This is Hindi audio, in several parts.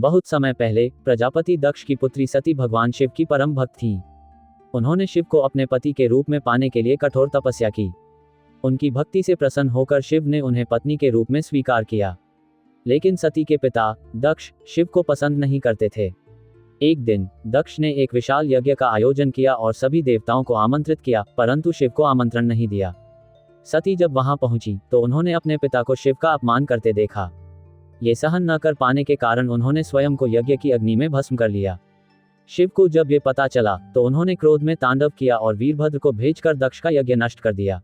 बहुत समय पहले प्रजापति दक्ष की पुत्री सती भगवान शिव की परम भक्त थीं। उन्होंने शिव को अपने पति के रूप में पाने के लिए कठोर तपस्या की। उनकी भक्ति से प्रसन्न होकर शिव ने उन्हें पत्नी के रूप में स्वीकार किया। लेकिन सती के पिता दक्ष शिव को पसंद नहीं करते थे। एक दिन दक्ष ने एक विशाल यज्ञ का आयोजन किया और सभी देवताओं को आमंत्रित किया, परंतु शिव को आमंत्रण नहीं दिया। सती जब वहां पहुंची तो उन्होंने अपने पिता को शिव का अपमान करते देखा। ये सहन न कर पाने के कारण उन्होंने स्वयं को यज्ञ की अग्नि में भस्म कर लिया। शिव को जब ये पता चला तो उन्होंने क्रोध में तांडव किया और वीरभद्र को भेजकर दक्ष का यज्ञ नष्ट कर दिया।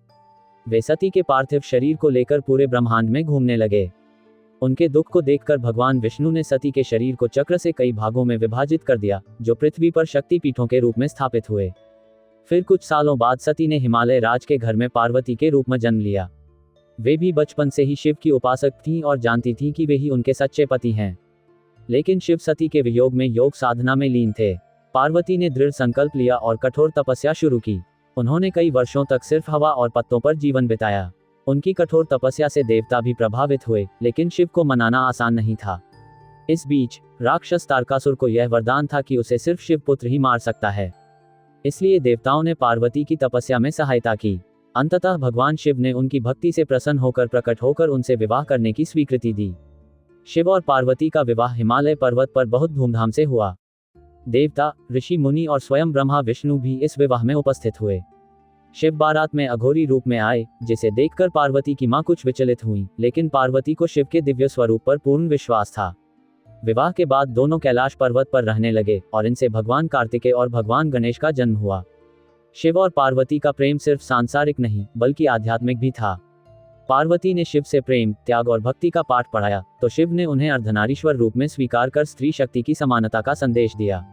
वे सती के पार्थिव शरीर को लेकर पूरे ब्रह्मांड में घूमने लगे। उनके दुख को देखकर भगवान विष्णु ने सती के शरीर को चक्र से कई भागों में विभाजित कर दिया, जो पृथ्वी पर शक्तिपीठों के रूप में स्थापित हुए। फिर कुछ सालों बाद सती ने हिमालय राज के घर में पार्वती के रूप में जन्म लिया। वे भी बचपन से ही शिव की उपासक थीं और जानती थीं कि वे ही उनके सच्चे पति हैं। लेकिन शिव सती के वियोग में योग साधना में लीन थे। पार्वती ने दृढ़ संकल्प लिया और कठोर तपस्या शुरू की। उन्होंने कई वर्षों तक सिर्फ हवा और पत्तों पर जीवन बिताया। उनकी कठोर तपस्या से देवता भी प्रभावित हुए, लेकिन शिव को मनाना आसान नहीं था। इस बीच राक्षस तारकासुर को यह वरदान था कि उसे सिर्फ शिव पुत्र ही मार सकता है। इसलिए देवताओं ने पार्वती की तपस्या में सहायता की। अंततः भगवान शिव ने उनकी भक्ति से प्रसन्न होकर प्रकट होकर उनसे विवाह करने की स्वीकृति दी। शिव और पार्वती का विवाह हिमालय पर्वत पर बहुत धूमधाम से हुआ। देवता, ऋषि मुनि और स्वयं ब्रह्मा विष्णु भी इस विवाह में उपस्थित हुए। शिव बारात में अघोरी रूप में आए, जिसे देखकर पार्वती की मां कुछ विचलित हुई, लेकिन पार्वती को शिव के दिव्य स्वरूप पर पूर्ण विश्वास था। विवाह के बाद दोनों कैलाश पर्वत पर रहने लगे और इनसे भगवान कार्तिकेय और भगवान गणेश का जन्म हुआ। शिव और पार्वती का प्रेम सिर्फ सांसारिक नहीं बल्कि आध्यात्मिक भी था। पार्वती ने शिव से प्रेम, त्याग और भक्ति का पाठ पढ़ाया तो शिव ने उन्हें अर्धनारीश्वर रूप में स्वीकार कर स्त्री शक्ति की समानता का संदेश दिया।